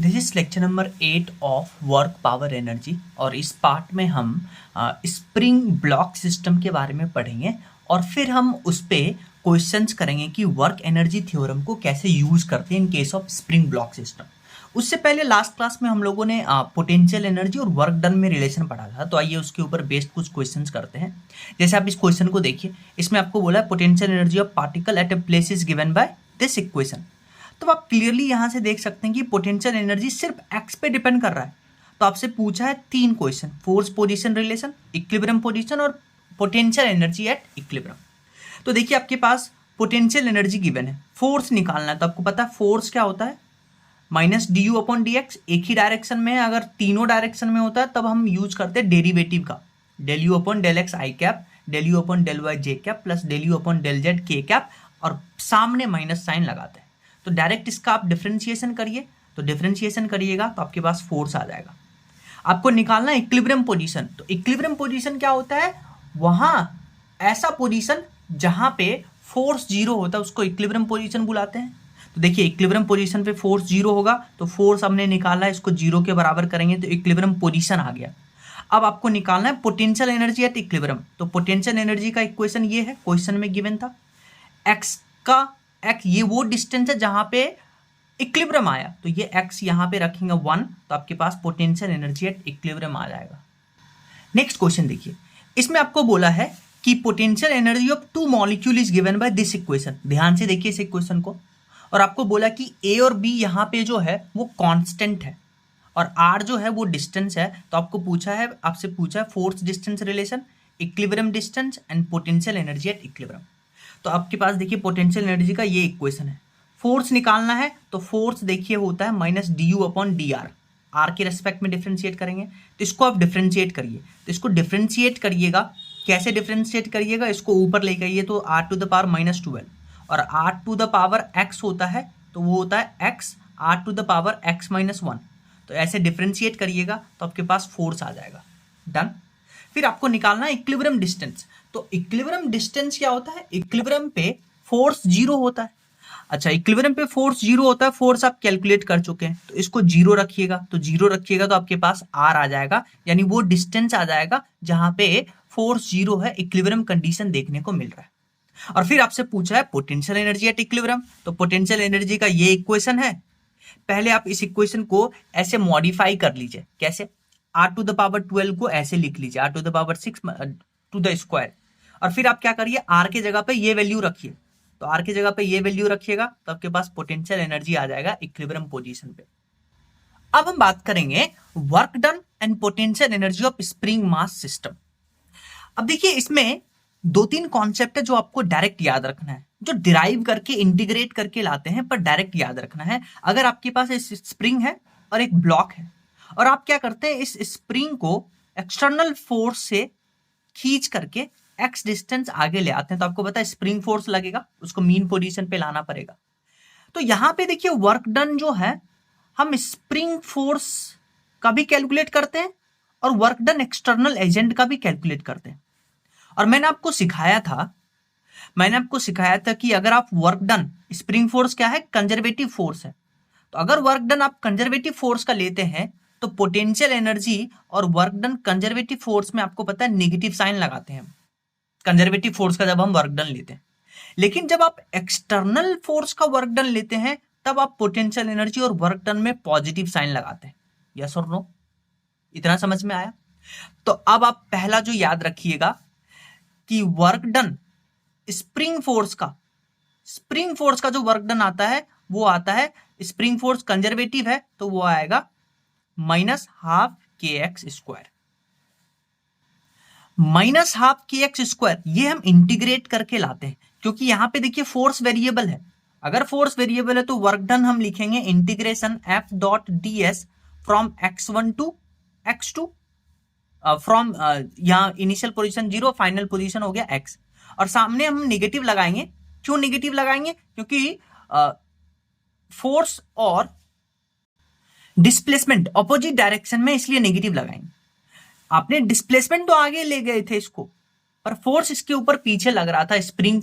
This is lecture number 8 of work power energy और इस part में हम स्प्रिंग ब्लॉक सिस्टम के बारे में पढ़ेंगे और फिर हम उस पर क्वेश्चंस करेंगे कि वर्क एनर्जी थ्योरम को कैसे यूज करते हैं in case of spring block system. उससे पहले लास्ट क्लास में हम लोगों ने पोटेंशियल एनर्जी और वर्क डन में रिलेशन पढ़ा था, तो आइए उसके ऊपर बेस्ड कुछ क्वेश्चंस करते हैं। जैसे आप इस क्वेश्चन को देखिए, इसमें आपको बोला है potential energy of particle at a place is given by this equation. तो आप क्लियरली यहाँ से देख सकते हैं कि पोटेंशियल एनर्जी सिर्फ एक्स पे डिपेंड कर रहा है। तो आपसे पूछा है तीन question, force position relation, equilibrium position और पोटेंशियल एनर्जी एट इक्विलिब्रियम। तो देखिए आपके पास पोटेंशियल एनर्जी गिवन है, फोर्स निकालना है। तो आपको पता है फोर्स क्या होता है, minus d u upon D x. एक ही डायरेक्शन में है, अगर तीनों डायरेक्शन में होता है तब हम यूज करते हैं डेरिवेटिव का, del u upon del x i cap, del u upon del y j cap plus del u upon del z k cap, और सामने माइनस साइन लगाते हैं। तो डायरेक्ट इसका आप डिफरेंशिएशन करिए, तो डिफरेंशिएशन करिएगा तो आपके पास फोर्स आ जाएगा। आपको निकालना है इक्विलिब्रियम पोजीशन। तो इक्विलिब्रियम पोजीशन क्या होता है, वहां ऐसा पोजीशन जहां पे फोर्स जीरो होता है उसको इक्विलिब्रियम पोजीशन बुलाते हैं। तो देखिए इक्विलिब्रियम पोजीशन पे फोर्स जीरो होगा, तो फोर्स हमने निकाला है, इसको जीरो के बराबर करेंगे तो इक्विलिब्रियम पोजीशन आ गया। अब आपको निकालना है पोटेंशियल एनर्जी एट इक्विलिब्रियम। तो पोटेंशियल एनर्जी का इक्वेशन ये है, क्वेश्चन में गिवन था। एक्स का ये वो डिस्टेंस है जहां पे इक्विलिब्रियम आया, तो ये एक्स यहां पे रखेंगे 1, तो आपके पास पोटेंशियल एनर्जी एट इक्विलिब्रियम आ जाएगा। नेक्स्ट क्वेश्चन देखिए, इसमें आपको बोला है कि potential energy of two molecule is given by this equation. ध्यान से देखिए इस इक्वेशन को, और आपको बोला कि ए और बी यहाँ पे जो है वो कांस्टेंट है और आर जो है वो डिस्टेंस है। तो आपको पूछा है, आपसे पूछा है force distance relation, equilibrium distance and potential energy at equilibrium. तो आपके पास देखिए पोटेंशियल एनर्जी का ये इक्वेशन है। फोर्स निकालना है तो फोर्स देखिए होता है minus d u upon d r, r के रेस्पेक्ट में डिफ्रेंशिएट करेंगे। तो इसको आप डिफ्रेंशिएट करिए, तो इसको डिफ्रेंशिएट करिएगा। कैसे डिफ्रेंशिएट करिएगा, इसको ऊपर लेकर आइए तो r to the power minus 12 और r to the power x होता है, तो वो होता है x r to the power x minus 1। तो ऐसे डिफ्रेंशिएट करिएगा तो आपके पास फोर्स आ जाएगा। डन। फिर आपको निकालना है इक्विलिब्रियम डिस्टेंस। तो इक्विलिब्रियम डिस्टेंस क्या होता है, इक्विलिब्रियम पे फोर्स जीरो होता है। अच्छा, इक्विलिब्रियम पे फोर्स जीरो होता है, फोर्स आप कैलकुलेट कर चुके हैं, तो इसको जीरो रखिएगा। तो जीरो रखिएगा तो आपके पास आर आ जाएगा, यानी वो डिस्टेंस आ जाएगा जहां पे फोर्स जीरो है, इक्विलिब्रियम कंडीशन देखने को मिल रहा है। और फिर आपसे पूछा है पोटेंशियल एनर्जी एट इक्विलिब्रियम। तो पोटेंशियल एनर्जी का ये इक्वेशन है। पहले आप इस इक्वेशन को ऐसे मॉडिफाई कर लीजिए। कैसे, आर टू द पावर 12 को ऐसे लिख लीजिए, r to the power 6 to the square. और फिर आप क्या करिए, आर के जगह पे ये वैल्यू रखिए। तो आर के जगह पे ये वैल्यू रखिएगा तो आपके पास पोटेंशियल एनर्जी आ जाएगा इक्विलिब्रियम पोजीशन पे। अब हम बात करेंगे work done and potential energy of spring mass system. अब देखिए इसमें दो तीन कॉन्सेप्ट है जो आपको डायरेक्ट याद रखना है, जो डिराइव करके इंटीग्रेट करके लाते हैं, पर डायरेक्ट याद रखना है। अगर आपके पास एक स्प्रिंग है और एक ब्लॉक है, और आप क्या करते हैं, इस स्प्रिंग को एक्सटर्नल फोर्स से खींच करके एक्स डिस्टेंस आगे ले आते हैं, तो आपको पता है स्प्रिंग फोर्स लगेगा, उसको मीन पोजीशन पे लाना पड़ेगा। तो यहां पे देखिए वर्क डन जो है, हम स्प्रिंग फोर्स का भी कैलकुलेट करते हैं और वर्क डन एक्सटर्नल एजेंट का भी कैलकुलेट करते हैं। और मैंने आपको सिखाया था कि अगर आप वर्क डन, स्प्रिंग फोर्स क्या है, कंजर्वेटिव फोर्स है, तो अगर वर्क डन आप कंजर्वेटिव फोर्स का लेते हैं तो पोटेंशियल एनर्जी और वर्क डन कंजर्वेटिव फोर्स में आपको पता है नेगेटिव साइन लगाते हैं कंजर्वेटिव फोर्स का जब हम वर्क डन लेते हैं। लेकिन जब आप एक्सटर्नल फोर्स का वर्क डन लेते हैं तब आप पोटेंशियल एनर्जी और वर्क डन में पॉजिटिव साइन लगाते हैं। यस और नो, इतना समझ में आया? तो अब आप पहला जो याद रखिएगा कि वर्क डन स्प्रिंग फोर्स का जो वर्क डन आता है वो आता है, स्प्रिंग फोर्स कंजर्वेटिव है तो वो आएगा माइनस हाफ के एक्स स्क्वायर। माइनस हाफ के एक्स स्क्वायर ये हम इंटीग्रेट करके लाते हैं, क्योंकि यहां पे देखिए फोर्स वेरिएबल है। अगर फोर्स वेरिएबल है तो वर्क डन हम लिखेंगे integration f dot d s from x1 to x2, from यहाँ इनिशियल पोजीशन 0, फाइनल पोजीशन हो गया x, और सामने हम नेगेटिव लगाएंगे। क्यों नेगेटिव लगाएंगे, क्योंकि फोर्स और डिस्प्लेसमेंट ऑपोजिट डायरेक्शन में, इसलिए नेगेटिव लगाएंगे। आपने डिस्प्लेसमेंट तो आगे ले गए थे इसको, पर फोर्स इसके ऊपर पीछे लग रहा था, स्प्रिंग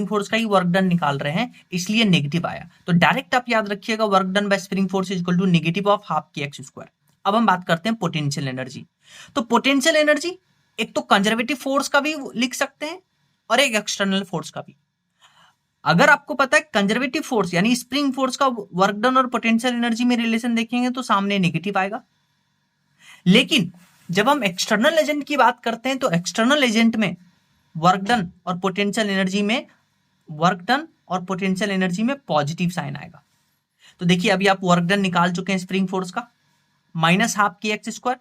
फोर्स का ही वर्क डन निकाल रहे हैं, इसलिए नेगेटिव आया। तो डायरेक्ट आप याद रखिएगा work done by spring force is equal to negative of half के एक्स स्क्वायर। अब हम बात करते हैं पोटेंशियल एनर्जी। तो पोटेंशियल एनर्जी एक तो कंजर्वेटिव फोर्स का भी लिख सकते हैं और एक एक्सटर्नल फोर्स का भी। अगर आपको पता है कंजर्वेटिव फोर्स यानी स्प्रिंग फोर्स का वर्क डन और पोटेंशियल एनर्जी में रिलेशन देखेंगे तो सामने नेगेटिव आएगा। लेकिन जब हम एक्सटर्नल एजेंट की बात करते हैं तो एक्सटर्नल एजेंट में वर्क डन और पोटेंशियल एनर्जी में पॉजिटिव साइन आएगा। तो देखिए अभी आप वर्क डन निकाल चुके हैं स्प्रिंग फोर्स का, माइनस हाफ के एक्स स्क्वायर,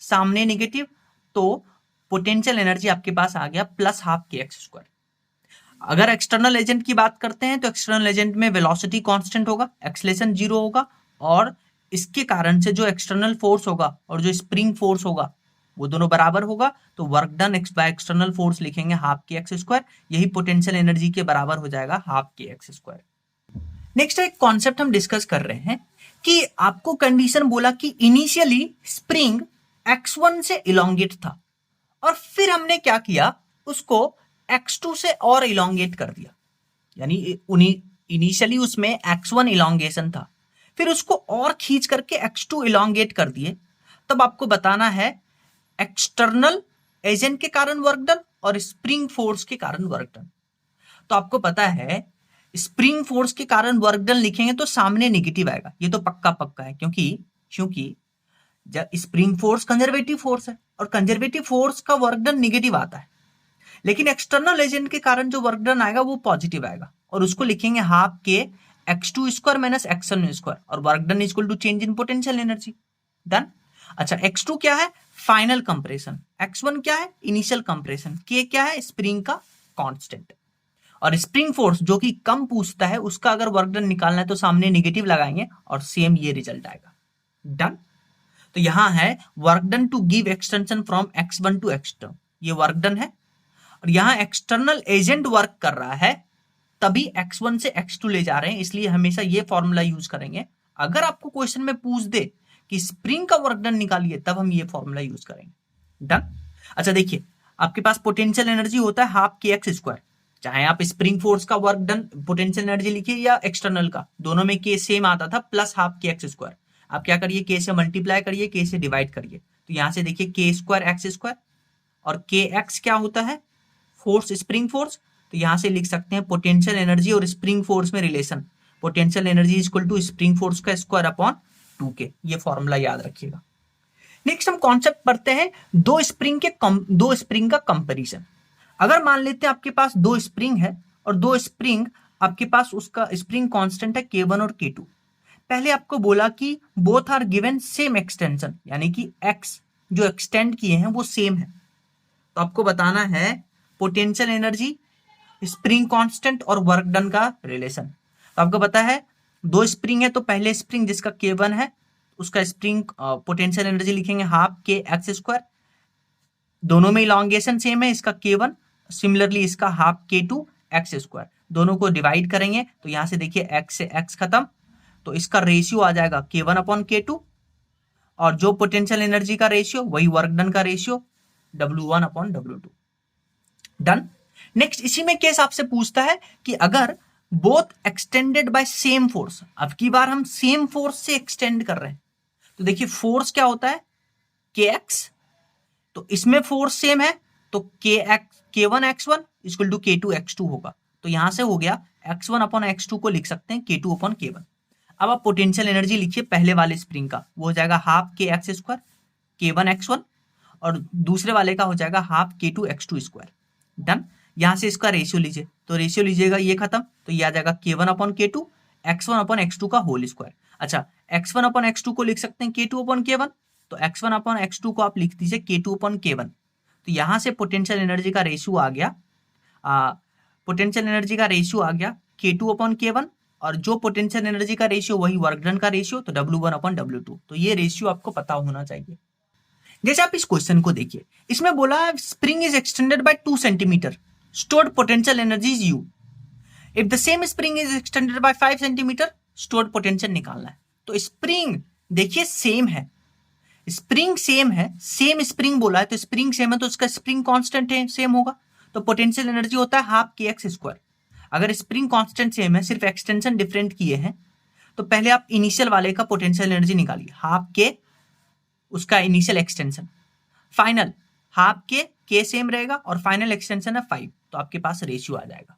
सामने नेगेटिव, तो पोटेंशियल एनर्जी आपके पास आ गया प्लस हाफ के एक्स स्क्वायर। अगर एक्सटर्नल एजेंट की बात करते हैं तो एक्सटर्नल एजेंट में वेलोसिटी कांस्टेंट होगा, एक्सेलरेशन जीरो होगा, और इसके कारण से जो एक्सटर्नल फोर्स होगा और जो स्प्रिंग फोर्स होगा वो दोनों बराबर होगा। तो work done by external force लिखेंगे हाफ के एक्स स्क्वायर, यही पोटेंशियल एनर्जी के बराबर हो जाएगा हाफ के एक्स स्क्वायर। नेक्स्ट एक कॉन्सेप्ट हम डिस्कस कर रहे हैं कि आपको कंडीशन बोला कि इनिशियली स्प्रिंग x1 से इलोंगेट था और फिर हमने क्या किया, उसको x2 से और इलोंगेट कर दिया, यानी इनिशियली उसमें x1 इलोंगेशन था, फिर उसको और खींच करके x2 इलोंगेट कर दिए। तब आपको बताना है एक्सटर्नल एजेंट के कारण वर्क डन और स्प्रिंग फोर्स के कारण वर्क डन। तो आपको पता है स्प्रिंग फोर्स के कारण वर्क डन लिखेंगे तो सामने नेगेटिव आएगा, ये तो पक्का है, क्योंकि जब स्प्रिंग फोर्स कंजर्वेटिव फोर्स है और कंजर्वेटिव फोर्स का वर्क डन नेगेटिव आता है, लेकिन एक्सटर्नल एजेंट के कारण जो वर्क डन आएगा वो पॉजिटिव आएगा और उसको लिखेंगे हाफ के x2 square minus x1 square और work done is equal to change in potential energy. Done. अच्छा, x2 क्या है, फाइनल कंप्रेशन, x1 क्या है, इनिशियल कंप्रेशन, k क्या है, स्प्रिंग का कांस्टेंट, और स्प्रिंग फोर्स जो कि कम पूछता है उसका अगर वर्क डन निकालना है तो सामने नेगेटिव लगाएंगे और सेम ये रिजल्ट आएगा। डन। तो यहां है work done to give extension from x1 to x2, ये वर्क डन है, और यहां एक्सटर्नल एजेंट वर्क कर रहा है तभी x1 से x2 ले जा रहे हैं, इसलिए हमेशा ये फॉर्मूला यूज करेंगे। अगर आपको क्वेश्चन में पूछ दे कि स्प्रिंग का वर्क डन निकालिए तब हम ये फॉर्मूला यूज करेंगे। डन। अच्छा देखिए, आपके पास पोटेंशियल एनर्जी होता है हाफ के एक्स स्क्वायर, चाहे आप स्प्रिंग फोर्स का वर्क डन पोटेंशियल एनर्जी लिखिए या एक्सटर्नल का, दोनों में के सेम आता था प्लस हाफ के एक्स स्क्वायर। आप क्या करिए, के से मल्टीप्लाई करिए, के से डिवाइड करिए, तो यहां से देखिए के स्क्वायर एक्स स्क्वायर और के एक्स क्या होता है, फोर्स, स्प्रिंग फोर्स, तो यहां से लिख सकते हैं पोटेंशियल एनर्जी और स्प्रिंग फोर्स में relation, potential energy is equal to spring force का स्क्वायर अपॉन 2k, ये फॉर्मूला याद रखिएगा। नेक्स्ट हम कॉन्सेप्ट पढ़ते हैं दो स्प्रिंग का कंपैरिजन। अगर मान लेते हैं आपके पास दो स्प्रिंग है और दो स्प्रिंग आपके पास उसका स्प्रिंग कांस्टेंट है k1 और k2। पहले आपको बोला कि both are given same extension, यानी कि x जो एक्सटेंड किए हैं वो सेम है, तो आपको बताना है पोटेंशियल एनर्जी, स्प्रिंग कांस्टेंट और वर्क डन का रिलेशन। तो आपको पता है दो स्प्रिंग है तो पहले स्प्रिंग जिसका k1 है उसका स्प्रिंग पोटेंशियल एनर्जी लिखेंगे हाफ के एक्स स्क्वायर, दोनों में इलॉन्गेशन सेम है, इसका k1 सिमिलरली इसका हाफ k2 एक्स स्क्वायर, दोनों को डिवाइड करेंगे तो यहां से देखिए x से x खत्म, तो इसका रेशियो आ जाएगा k1 अपॉन k2, और जो पोटेंशियल एनर्जी का रेशियो वही वर्क डन का ratio W1 upon W2। Done. Next इसी में केस आपसे पूछता है कि अगर both extended by same force, अब की बार हम सेम फोर्स से एक्सटेंड कर रहे हैं, तो देखिए फोर्स क्या होता है kx, तो इसमें फोर्स सेम है तो k1 x1 equal to k2 x2 होगा, तो यहां से हो गया x1 अपॉन x2 को लिख सकते हैं k2 अपॉन k1। अब आप पोटेंशियल एनर्जी लिखिए पहले वाले स्प्रिंग का, वो हो जाएगा हाफ के एक्स स्क्वायर k1 x1, और दूसरे वाले का हो जाएगा half k2 x2 square. Done. यहां से इसका रेशियो लीजिए, तो रेशियो लीजिएगा ये खत्म, तो ये आ जाएगा k1 upon k2 x1 upon x2 का होल स्क्वायर। अच्छा, x1 अपॉन x2 को लिख सकते हैं k2 अपॉन k1, तो x1 अपॉन x2 को आप लिख दीजिए k2 अपॉन k1, तो यहां से पोटेंशियल एनर्जी का रेशियो आ गया k2 अपॉन k1, और जो पोटेंशियल एनर्जी का रेशियो वही वर्क डन का रेशियो, तो W1 अपॉन W2, तो ये रेशियो आपको पता होना चाहिए। जैसे आप इस क्वेश्चन को देखिए, इसमें बोला spring is extended by 2 centimetre, stored potential energy is U. If the same spring is extended by 5 centimetre, stored potential निकालना है। तो स्प्रिंग देखिए सेम है, स्प्रिंग सेम है, सेम स्प्रिंग बोला है तो स्प्रिंग सेम है तो उसका स्प्रिंग कांस्टेंट है सेम होगा, तो पोटेंशियल एनर्जी होता है हाफ के एक्स स्क्वायर। अगर स्प्रिंग कांस्टेंट सेम है, सिर्फ एक्सटेंशन डिफरेंट किए हैं, तो पहले आप इनिशियल वाले का पोटेंशियल एनर्जी निकालिए, हाफ के उसका इनिशियल एक्सटेंशन, फाइनल हाफ के सेम रहेगा और फाइनल एक्सटेंशन है 5, तो आपके पास रेशियो आ जाएगा।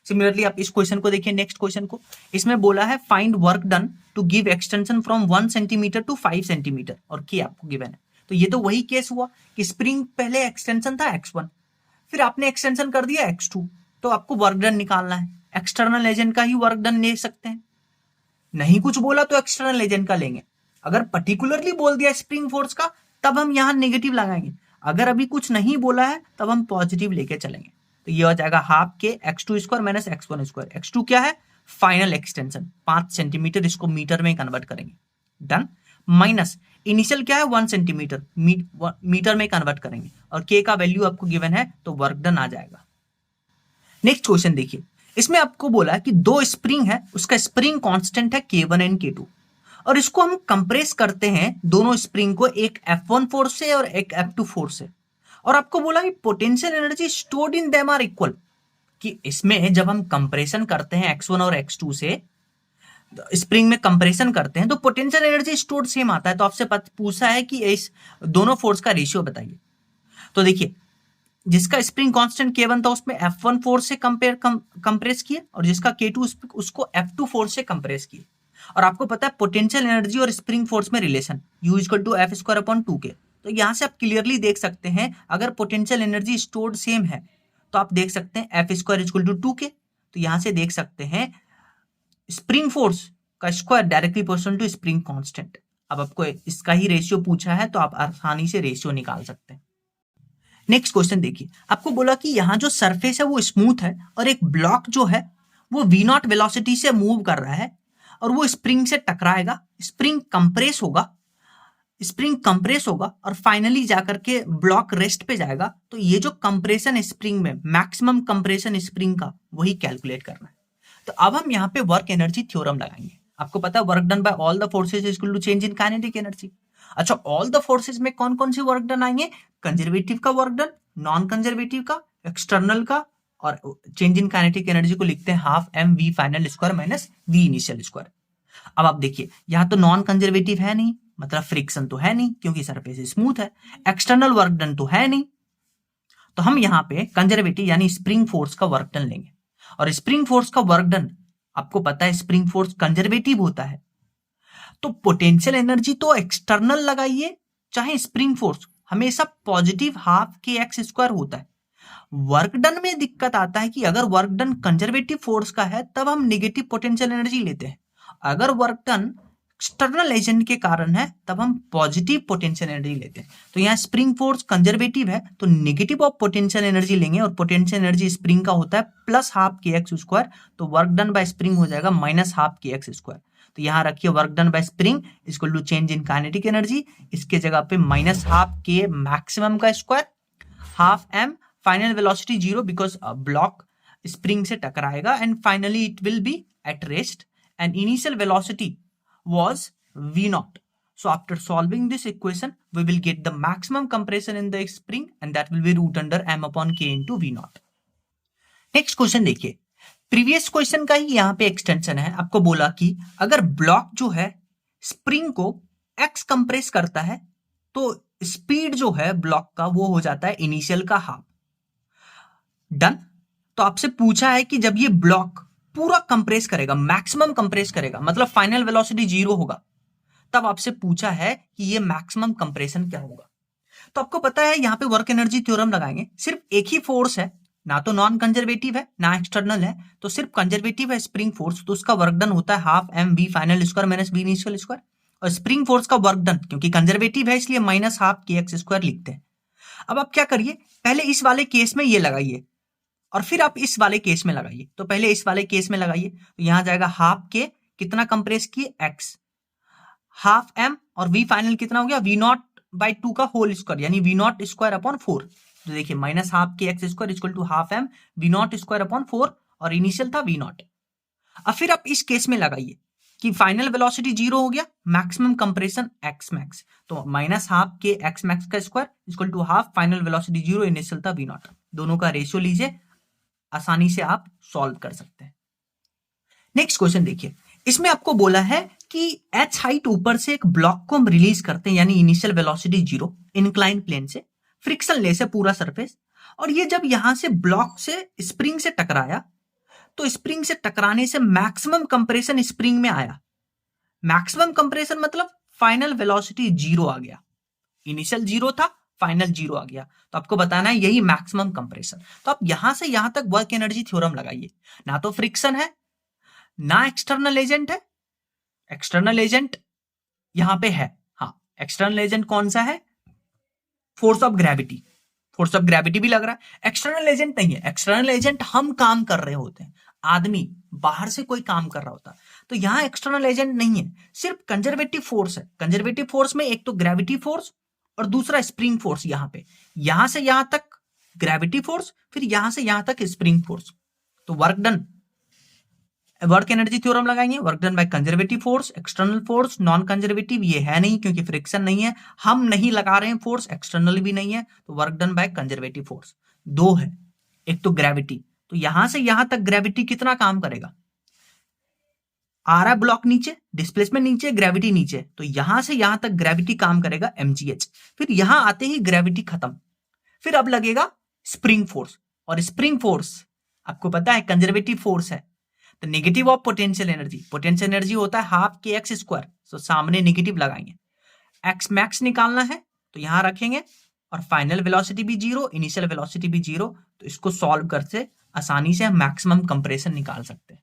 सिमिलरली आप इस क्वेश्चन को देखिए, नेक्स्ट क्वेश्चन को, इसमें बोला है find work done to give extension from 1 centimetre to 5 centimetre और के आपको गिवन है। तो ये तो वही केस हुआ कि स्प्रिंग पहले एक्सटेंशन था x1, फिर आपने एक्सटेंशन कर दिया x2, तो आपको वर्क डन निकालना है। एक्सटर्नल एजेंट का ही वर्क डन ले सकते हैं, नहीं कुछ बोला तो एक्सटर्नल एजेंट का लेंगे। अगर पर्टिकुलरली बोल दिया स्प्रिंग फोर्स का, तब हम यहां नेगेटिव लगाएंगे। अगर अभी कुछ नहीं बोला है तब हम पॉजिटिव लेके चलेंगे। तो ये हो जाएगा हाफ के x2 square minus x1 square. x2 क्या है? फाइनल एक्सटेंशन 5 सेंटीमीटर, इसको मीटर में कन्वर्ट करेंगे, डन। माइनस इनिशियल क्या है 1 सेंटीमीटर, मीटर में कन्वर्ट करेंगे और k का वैल्यू आपको गिवन है, तो वर्क डन आ जाएगा। नेक्स्ट क्वेश्चन देखिए, इसमें आपको बोला है कि दो स्प्रिंग है, उसका स्प्रिंग कांस्टेंट है K1 एंड K2 और इसको हम कंप्रेस करते हैं दोनों स्प्रिंग को, एक F1 फोर्स से और एक F2 फोर्स से, और आपको बोला कि potential energy stored in them are equal, कि इसमें जब हम कंप्रेशन करते हैं x1 और x2 से, स्प्रिंग में कंप्रेशन करते हैं तो पोटेंशियल एनर्जी स्टोर्ड सेम आता है। तो आपसे पूछा है कि इस दोनों फोर्स का रेशियो बताइए। तो देखिए, जिसका स्प्रिंग कांस्टेंट K1 था उसमें F1 फोर्स से कंप्रेस किए और जिसका K2 उसको F2 फोर्स से कंप्रेस किए। और आपको पता है पोटेंशियल एनर्जी और स्प्रिंग फोर्स में relation U equal to F square upon 2K। तो यहां से आप क्लियरली देख सकते हैं, अगर पोटेंशियल एनर्जी स्टोर्ड सेम है तो आप देख सकते हैं F square equal to 2K। तो यहां से देख सकते हैं स्प्रिंग फोर्स का square directly proportional to spring constant. अब आपको इसका ही रेशियो पूछा है तो आप आसानी से रेशियो निकाल सकते हैं। नेक्स्ट क्वेश्चन देखिए, आपको बोला कि यहाँ जो सरफेस है वो स्मूथ है और एक ब्लॉक जो है वो v0 वेलोसिटी से मूव कर रहा है और वो स्प्रिंग से टकराएगा, स्प्रिंग कंप्रेस होगा और फाइनली जाकर के ब्लॉक रेस्ट पे जाएगा। तो ये जो कंप्रेशन स्प्रिंग में, मैक्सिमम कंप्रेशन स्प्रिंग का, वही कैलकुलेट करना है। तो अब हम यहाँ पे वर्क एनर्जी थ्योरम लगाएंगे। आपको पता है work done by all the forces is equal to change in kinetic energy. अच्छा, ऑल द फोर्सेस में कौन कौन सी वर्क डन आएंगे? कंजर्वेटिव का वर्क डन, नॉन कंजर्वेटिव का, एक्सटर्नल का, और चेंज इन काइनेटिक एनर्जी को लिखते हैं half m v final square minus v initial square. अब आप देखिए, यहां तो नॉन कंजर्वेटिव है नहीं, मतलब फ्रिक्शन तो है नहीं क्योंकि सरफेस स्मूथ है, एक्सटर्नल वर्क डन तो है नहीं, तो हम यहाँ पे कंजर्वेटिव यानी स्प्रिंग फोर्स का वर्क डन लेंगे। और स्प्रिंग फोर्स का वर्क डन आपको पता है स्प्रिंग फोर्स कंजर्वेटिव होता है, तो पोटेंशियल एनर्जी तो एक्सटर्नल लगाइए चाहे स्प्रिंग फोर्स, हमेशा पॉजिटिव हाफ के एक्स स्क्वायर होता है। वर्क डन में दिक्कत आता है कि अगर वर्क डन कंजर्वेटिव फोर्स का है तब हम नेगेटिव पोटेंशियल एनर्जी लेते हैं, अगर वर्क डन एक्सटर्नल एजेंट के कारण है तब हम पॉजिटिव पोटेंशियल एनर्जी लेते हैं। तो यहाँ स्प्रिंग फोर्स कंजर्वेटिव है तो नेगेटिव ऑफ पोटेंशियल एनर्जी लेंगे और पोटेंशियल एनर्जी स्प्रिंग का होता है प्लस हाफ के एक्स स्क्वायर, तो वर्क डन बाय स्प्रिंग हो जाएगा माइनस हाफ के एक्स स्क्वायर। तो यहाँ रखिए work done by spring equal to change in kinetic energy, इसके जगह पे माइनस हाफ के मैक्सिमम का square, half m final velocity 0 because block spring से टकराएगा and finally it will be at rest and initial velocity was v0. So after solving this equation, we will get the maximum compression in the spring and that will be root under m upon k into v0. Next question देखिए, previous question का ही यहाँ पे extension है। आपको बोला कि अगर block जो है स्प्रिंग को x कंप्रेस करता है तो स्पीड जो है ब्लॉक का वो हो जाता है इनिशियल का हाफ, डन। तो आपसे पूछा है कि जब ये ब्लॉक पूरा कंप्रेस करेगा, मैक्सिमम कंप्रेस करेगा, मतलब फाइनल वेलोसिटी 0 होगा, तब आपसे पूछा है कि ये मैक्सिमम कंप्रेशन क्या होगा। तो आपको पता है यहाँ पे वर्क एनर्जी थ्योरम लगाएंगे, सिर्फ एक ही फोर्स है, ना तो नॉन कंजर्वेटिव है ना एक्सटर्नल है, तो सिर्फ कंजर्वेटिव है स्प्रिंग फोर्स, तो उसका वर्क डन होता है half m v final square minus v initial square, और स्प्रिंग फोर्स का वर्क डन क्योंकि कंजर्वेटिव है इसलिए माइनस हाफ के एक्स स्क्वायर लिखते हैं। अब आप क्या करिए, पहले इस वाले केस में ये लगाइए और फिर आप इस वाले केस में लगाइए। तो पहले इस वाले केस में लगाइए, तो यहां जाएगा हाफ के कितना कंप्रेस किए x, हाफ m और v फाइनल कितना हो गया v0 बाई 2 का होल स्क्वायर यानी v0 स्क्वायर अपॉन 4। तो देखिए माइनस हाफ के x square equal to half m v0 square upon 4 और इनिशियल था v0। अब फिर आप इस केस में लगाइए, कि फाइनल वेलोसिटी 0 हो गया, मैक्सिमम कंप्रेशन एक्स मैक्स, तो माइनस हाफ के एक्स मैक्स का square equal to half final velocity 0, initial था v0। दोनों का रेशियो लीजिए, आसानी से आप सॉल्व कर सकते हैं। नेक्स्ट क्वेश्चन देखिए, इसमें आपको बोला है कि h हाइट ऊपर से एक ब्लॉक को हम रिलीज करते हैं, यानी इनिशियल वेलोसिटी 0 इंक्लाइन प्लेन से, फ्रिक्शन लेस है पूरा सरफेस, और ये जब यहां से ब्लॉक से स्प्रिंग से टकराया तो स्प्रिंग से टकराने से मैक्सिमम कंप्रेशन स्प्रिंग में आया। मैक्सिमम कंप्रेशन मतलब फाइनल वेलोसिटी 0 आ गया, इनिशियल 0 था, फाइनल 0 आ गया, तो आपको बताना है यही मैक्सिमम कंप्रेशन। तो आप यहां से यहां तक वर्क एनर्जी थ्योरम लगाइए, ना तो फ्रिक्शन है ना एक्सटर्नल एजेंट है। एक्सटर्नल एजेंट यहां पे है, हाँ एक्सटर्नल एजेंट कौन सा है, force of gravity, force of gravity भी लग रहा है। एक्सटर्नल एजेंट नहीं है, एक्सटर्नल एजेंट हम काम कर रहे होते हैं, आदमी बाहर से कोई काम कर रहा होता, तो यहां एक्सटर्नल एजेंट नहीं है, सिर्फ कंजर्वेटिव फोर्स है। कंजर्वेटिव फोर्स में एक तो ग्रेविटी फोर्स और दूसरा स्प्रिंग फोर्स, यहां पे यहां से यहां तक ग्रेविटी फोर्स, फिर यहां से यहां तक स्प्रिंग फोर्स, तो work done, work energy theorem लगाएंगे, work done by conservative force, external force, non conservative ये है नहीं क्योंकि फ्रिक्शन नहीं है, हम नहीं लगा रहे हैं फोर्स, एक्सटर्नल भी नहीं है, तो work done by conservative force. दो है, एक तो ग्रेविटी, तो यहां से यहां तक ग्रेविटी कितना काम करेगा, आ रहा ब्लॉक नीचे, डिस्प्लेसमेंट नीचे, ग्रेविटी नीचे, तो यहां से यहां तक ग्रेविटी काम करेगा mgh, फिर यहां आते ही ग्रेविटी खत्म, फिर अब लगेगा स्प्रिंग फोर्स, और स्प्रिंग फोर्स आपको पता है कंजर्वेटिव फोर्स है, तो negative of potential energy, potential energy होता है हाफ के एक्स स्क्वायर, तो सामने नेगेटिव लगाएंगे, एक्स मैक्स निकालना है तो यहां रखेंगे, और फाइनल वेलोसिटी भी 0, इनिशियल वेलोसिटी भी 0, तो इसको सॉल्व करके आसानी से हम मैक्सिमम कंप्रेशन निकाल सकते हैं।